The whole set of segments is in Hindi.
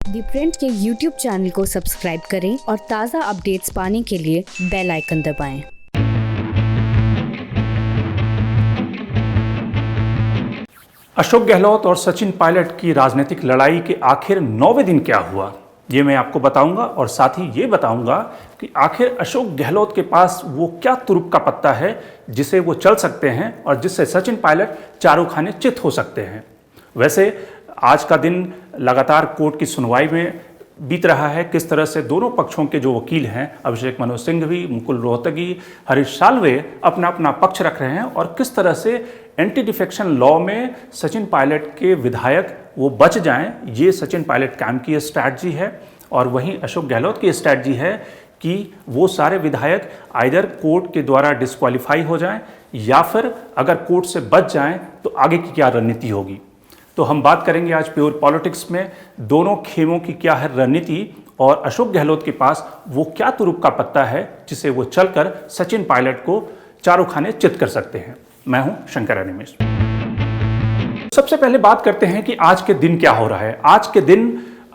दी प्रिंट के YouTube चैनल को सब्सक्राइब करें और ताज़ा अपडेट्स पाने के लिए बेल आइकन दबाएं। अशोक गहलोत और सचिन पायलट की राजनीतिक लड़ाई के आखिर 9वें दिन क्या हुआ, ये मैं आपको बताऊंगा और साथ ही ये बताऊंगा कि आखिर अशोक गहलोत के पास वो क्या तुरुप का पत्ता है जिसे वो चल सकते हैं और जिससे सचिन पायलट चारों खाने चित हो सकते हैं। वैसे आज का दिन लगातार कोर्ट की सुनवाई में बीत रहा है। किस तरह से दोनों पक्षों के जो वकील हैं, अभिषेक मनु सिंघवी, मुकुल रोहतगी, हरीश साल्वे, अपना अपना पक्ष रख रहे हैं और किस तरह से एंटी डिफेक्शन लॉ में सचिन पायलट के विधायक वो बच जाएं, ये सचिन पायलट कैंप की स्ट्रैटेजी है। और वहीं अशोक गहलोत की स्ट्रैटेजी है कि वो सारे विधायक आइदर कोर्ट के द्वारा डिस्क्वालीफाई हो जाएं या फिर अगर कोर्ट से बच जाएं तो आगे की क्या रणनीति होगी। तो हम बात करेंगे आज प्योर पॉलिटिक्स में दोनों खेमों की क्या है रणनीति और अशोक गहलोत के पास वो क्या तुरुप का पत्ता है जिसे वो चलकर सचिन पायलट को चारों खाने चित कर सकते हैं। मैं हूं शंकर अनिमेश। सबसे पहले बात करते हैं कि आज के दिन क्या हो रहा है। आज के दिन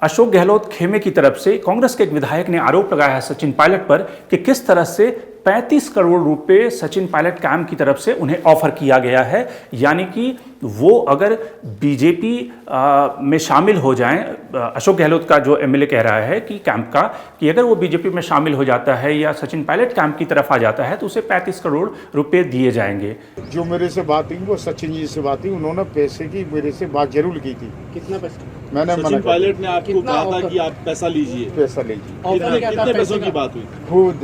अशोक गहलोत खेमे की तरफ से कांग्रेस के एक विधायक ने आरोप लगाया है सचिन पायलट पर कि किस तरह से 35 करोड़ रुपए सचिन पायलट कैंप की तरफ से उन्हें ऑफर किया गया है, यानी कि वो अगर बीजेपी में शामिल हो जाएं, अशोक गहलोत का जो एमएलए कह रहा है कि कैंप का कि अगर वो बीजेपी में शामिल हो जाता है या सचिन पायलट कैंप की तरफ आ जाता है तो उसे 35 करोड़ रुपए दिए जाएंगे। जो मेरे से बात हुई वो सचिन जी से बात हुई, उन्होंने पैसे की मेरे से बात जरूर की थी। कितना पैसा? मैंने सचिन पायलट ने आपको कहा था कि आप पैसा लीजिए। पैसा लीजिए। कितने पैसों की बात हुई? खुद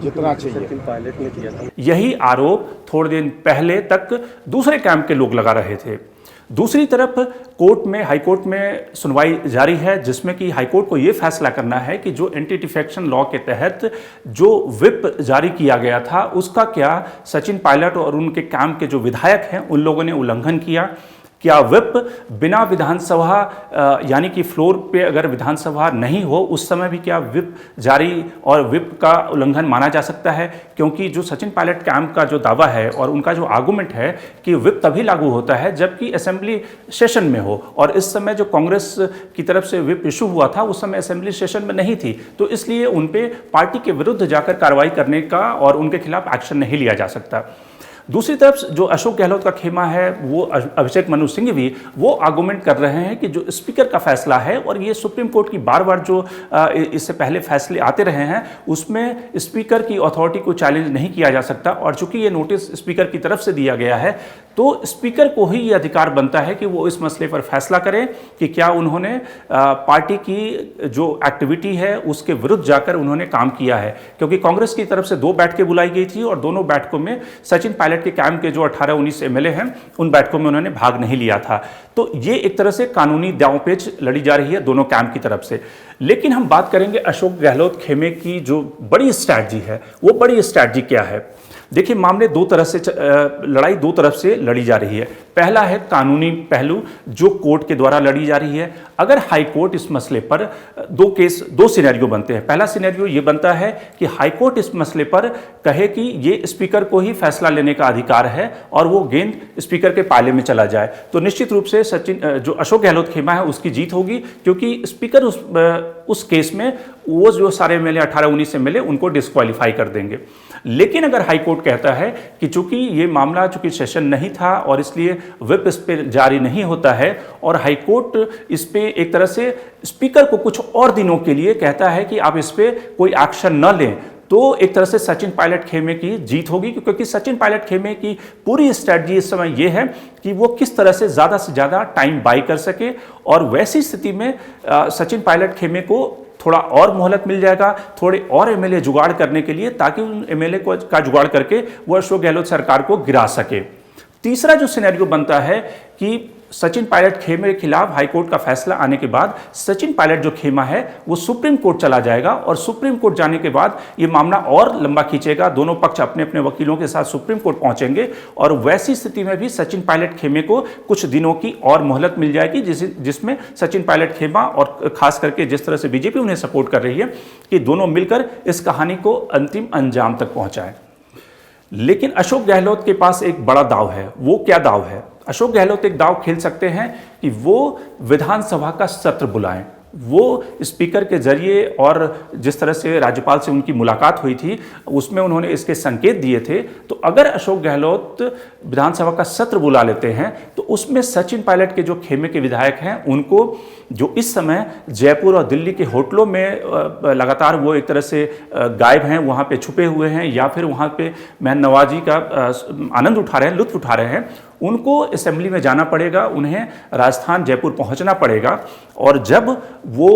जितना चाहिए सचिन पायलट ने किया था। यही आरोप थोड़े दिन पहले तक दूसरे कैंप के लोग लगा रहे थे। दूसरी तरफ कोर्ट में, हाईकोर्ट में सुनवाई जारी है जिसमें कि हाईकोर्ट को यह फैसला करना है कि जो एंटी डिफेक्शन लॉ के तहत जो व्हिप जारी किया गया था उसका क्या सचिन पायलट और उनके कैंप के जो विधायक हैं उन लोगों ने उल्लंघन किया। क्या व्हिप बिना विधानसभा यानी कि फ्लोर पे अगर विधानसभा नहीं हो उस समय भी क्या व्हिप जारी और व्हिप का उल्लंघन माना जा सकता है, क्योंकि जो सचिन पायलट कैंप का जो दावा है और उनका जो आर्गुमेंट है कि व्हिप तभी लागू होता है जबकि असेंबली सेशन में हो, और इस समय जो कांग्रेस की तरफ से व्हिप इशू हुआ था उस समय असेंबली सेशन में नहीं थी, तो इसलिए उन पर पार्टी के विरुद्ध जाकर कार्रवाई करने का और उनके खिलाफ एक्शन नहीं लिया जा सकता। दूसरी तरफ जो अशोक गहलोत का खेमा है वो अभिषेक मनु सिंघवी वो आर्गुमेंट कर रहे हैं कि जो स्पीकर का फैसला है और ये सुप्रीम कोर्ट की बार बार जो इससे पहले फैसले आते रहे हैं उसमें स्पीकर की अथॉरिटी को चैलेंज नहीं किया जा सकता, और चूंकि ये नोटिस स्पीकर की तरफ से दिया गया है तो स्पीकर को ही ये अधिकार बनता है कि वो इस मसले पर फैसला करें कि क्या उन्होंने पार्टी की जो एक्टिविटी है उसके विरुद्ध जाकर उन्होंने काम किया है, क्योंकि कांग्रेस की तरफ से 2 बैठकें बुलाई गई थी और दोनों बैठकों में सचिन पायलट के कैंप के जो 18-19 एमएलए हैं उन बैठकों में उन्होंने भाग नहीं लिया था। तो ये एक तरह से कानूनी दांवपेच लड़ी जा रही है दोनों कैंप की तरफ से। लेकिन हम बात करेंगे अशोक गहलोत खेमे की जो बड़ी स्ट्रैटेजी है वो बड़ी स्ट्रैटेजी क्या है। देखिए, मामले दो तरह से लड़ाई दो तरफ से लड़ी जा रही है। पहला है कानूनी पहलू जो कोर्ट के द्वारा लड़ी जा रही है। अगर हाई कोर्ट इस मसले पर दो सिनेरियो बनते हैं। पहला सिनेरियो ये बनता है कि हाई कोर्ट इस मसले पर कहे कि ये स्पीकर को ही फैसला लेने का अधिकार है और वो गेंद स्पीकर के पाले में चला जाए, तो निश्चित रूप से जो अशोक गहलोत खेमा है उसकी जीत होगी, क्योंकि स्पीकर उस केस में वो जो सारे एमएलए 18-19 एमएलए उनको डिस्क्वालीफाई कर देंगे। लेकिन अगर हाई कोर्ट कहता है कि चूंकि ये मामला चूंकि सेशन नहीं था और इसलिए व्हिप इस पे जारी नहीं होता है और हाई कोर्ट इस पे एक तरह से स्पीकर को कुछ और दिनों के लिए कहता है कि आप इस पे कोई एक्शन न लें, तो एक तरह से सचिन पायलट खेमे की जीत होगी, क्योंकि सचिन पायलट खेमे की पूरी स्ट्रैटेजी इस समय यह है कि वो किस तरह से ज़्यादा टाइम बाई कर सके, और वैसी स्थिति में सचिन पायलट खेमे को थोड़ा और मोहलत मिल जाएगा, थोड़े और एमएलए जुगाड़ करने के लिए, ताकि उन एमएलए का जुगाड़ करके वो अशोक गहलोत सरकार को गिरा सके। तीसरा जो सिनेरियो बनता है कि सचिन पायलट खेमे के खिलाफ हाईकोर्ट का फैसला आने के बाद सचिन पायलट जो खेमा है वो सुप्रीम कोर्ट चला जाएगा, और सुप्रीम कोर्ट जाने के बाद ये मामला और लंबा खींचेगा, दोनों पक्ष अपने अपने वकीलों के साथ सुप्रीम कोर्ट पहुंचेंगे, और वैसी स्थिति में भी सचिन पायलट खेमे को कुछ दिनों की और मोहलत मिल जाएगी, जिसमें सचिन पायलट खेमा और खास करके जिस तरह से बीजेपी उन्हें सपोर्ट कर रही है कि दोनों मिलकर इस कहानी को अंतिम अंजाम तक पहुंचाएं। लेकिन अशोक गहलोत के पास एक बड़ा दाव है। वो क्या दाव है? अशोक गहलोत एक दाव खेल सकते हैं कि वो विधानसभा का सत्र बुलाएं। वो स्पीकर के जरिए और जिस तरह से राज्यपाल से उनकी मुलाकात हुई थी उसमें उन्होंने इसके संकेत दिए थे। तो अगर अशोक गहलोत विधानसभा का सत्र बुला लेते हैं तो उसमें सचिन पायलट के जो खेमे के विधायक हैं उनको, जो इस समय जयपुर और दिल्ली के होटलों में लगातार वो एक तरह से गायब हैं, वहाँ पे छुपे हुए हैं या फिर वहाँ पे मेहमान नवाजी का आनंद उठा रहे हैं, लुत्फ उठा रहे हैं, उनको असेंबली में जाना पड़ेगा, उन्हें राजस्थान जयपुर पहुंचना पड़ेगा। और जब वो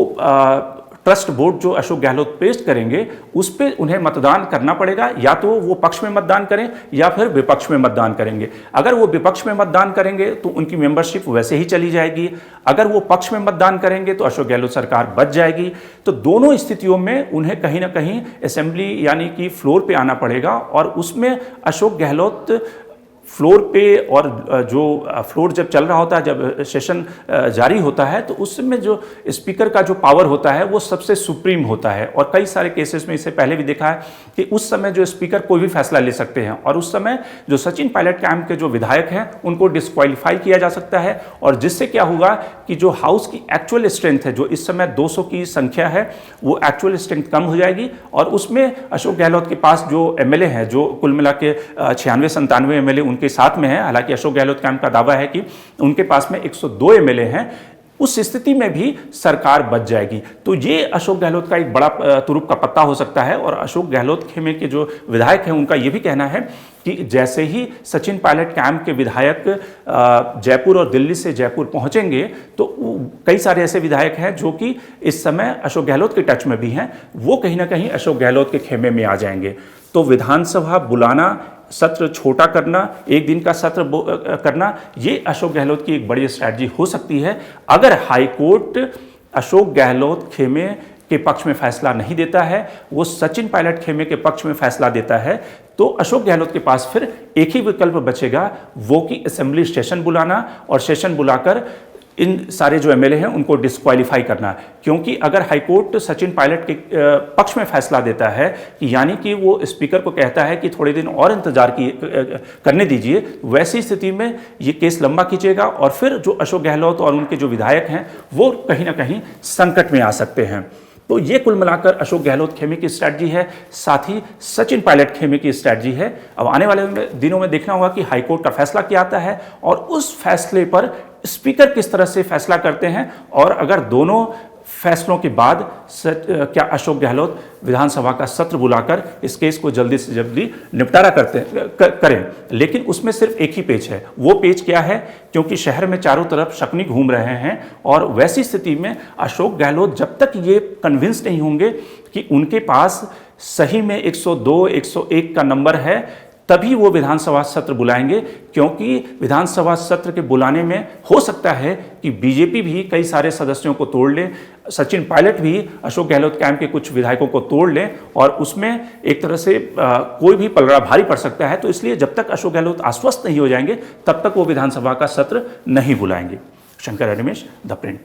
ट्रस्ट बोर्ड जो अशोक गहलोत पेश करेंगे उस पर उन्हें मतदान करना पड़ेगा, या तो वो पक्ष में मतदान करें या फिर विपक्ष में मतदान करेंगे। अगर वो विपक्ष में मतदान करेंगे तो उनकी मेंबरशिप वैसे ही चली जाएगी, अगर वो पक्ष में मतदान करेंगे तो अशोक गहलोत सरकार बच जाएगी। तो दोनों स्थितियों में उन्हें कहीं ना कहीं असेंबली यानी कि फ्लोर पे आना पड़ेगा और उसमें अशोक गहलोत फ्लोर पे, और जो फ्लोर जब चल रहा होता है, जब सेशन जारी होता है तो उसमें जो स्पीकर का जो पावर होता है वो सबसे सुप्रीम होता है। और कई सारे केसेस में इससे पहले भी देखा है कि उस समय जो स्पीकर कोई भी फैसला ले सकते हैं और उस समय जो सचिन पायलट कैंप के जो विधायक हैं उनको डिस्क्वालीफाई किया जा सकता है। और जिससे क्या होगा कि जो हाउस की एक्चुअल स्ट्रेंथ है, जो इस समय 200 की संख्या है, वो एक्चुअल स्ट्रेंथ कम हो जाएगी और उसमें अशोक गहलोत के पास जो एमएलए हैं, जो कुल मिला के 96-97 एमएलए उनके साथ में है, हालांकि अशोक गहलोत कैंप का दावा है कि उनके पास में 102 एमएलए हैं, उस स्थिति में भी सरकार बच जाएगी। तो ये अशोक गहलोत का एक बड़ा तुरुप का पत्ता हो सकता है। और अशोक गहलोत खेमे के जो विधायक हैं उनका ये भी कहना है कि जैसे ही सचिन पायलट कैंप के विधायक जयपुर और दिल्ली से जयपुर पहुंचेंगे तो कई सारे ऐसे विधायक हैं जो कि इस समय अशोक गहलोत के टच में भी हैं, वो कहीं ना कहीं अशोक गहलोत के खेमे में आ जाएंगे। तो विधानसभा बुलाना, सत्र छोटा करना, एक दिन का सत्र करना, ये अशोक गहलोत की एक बड़ी स्ट्रैटेजी हो सकती है। अगर हाईकोर्ट अशोक गहलोत खेमे के पक्ष में फैसला नहीं देता है, वो सचिन पायलट खेमे के पक्ष में फैसला देता है, तो अशोक गहलोत के पास फिर एक ही विकल्प बचेगा, वो कि असेंबली सेशन बुलाना और सेशन बुलाकर इन सारे जो एमएलए हैं उनको डिस्क्वालीफाई करना। क्योंकि अगर हाईकोर्ट सचिन पायलट के पक्ष में फैसला देता है कि यानी कि वो स्पीकर को कहता है कि थोड़े दिन और इंतजार करने दीजिए, वैसी स्थिति में ये केस लंबा खींचेगा और फिर जो अशोक गहलोत और उनके जो विधायक हैं वो कहीं ना कहीं संकट में आ सकते हैं। तो ये कुल मिलाकर अशोक गहलोत खेमे की स्ट्रैटेजी है, साथ ही सचिन पायलट खेमे की स्ट्रैटेजी है। अब आने वाले दिनों में देखना होगा कि हाईकोर्ट का फैसला क्या आता है और उस फैसले पर स्पीकर किस तरह से फैसला करते हैं, और अगर दोनों फैसलों के बाद क्या अशोक गहलोत विधानसभा का सत्र बुलाकर इस केस को जल्दी से जल्दी निपटारा करें। लेकिन उसमें सिर्फ एक ही पेच है। वो पेच क्या है? क्योंकि शहर में चारों तरफ शकुनी घूम रहे हैं और वैसी स्थिति में अशोक गहलोत जब तक ये कन्विंस नहीं होंगे कि उनके पास सही में 102, 101 का नंबर है, तभी वो विधानसभा सत्र बुलाएंगे। क्योंकि विधानसभा सत्र के बुलाने में हो सकता है कि बीजेपी भी कई सारे सदस्यों को तोड़ ले, सचिन पायलट भी अशोक गहलोत कैंप के कुछ विधायकों को तोड़ लें और उसमें एक तरह से कोई भी पलड़ा भारी पड़ सकता है। तो इसलिए जब तक अशोक गहलोत आश्वस्त नहीं हो जाएंगे तब तक वो विधानसभा का सत्र नहीं बुलाएंगे। Shankar Ramesh, the print.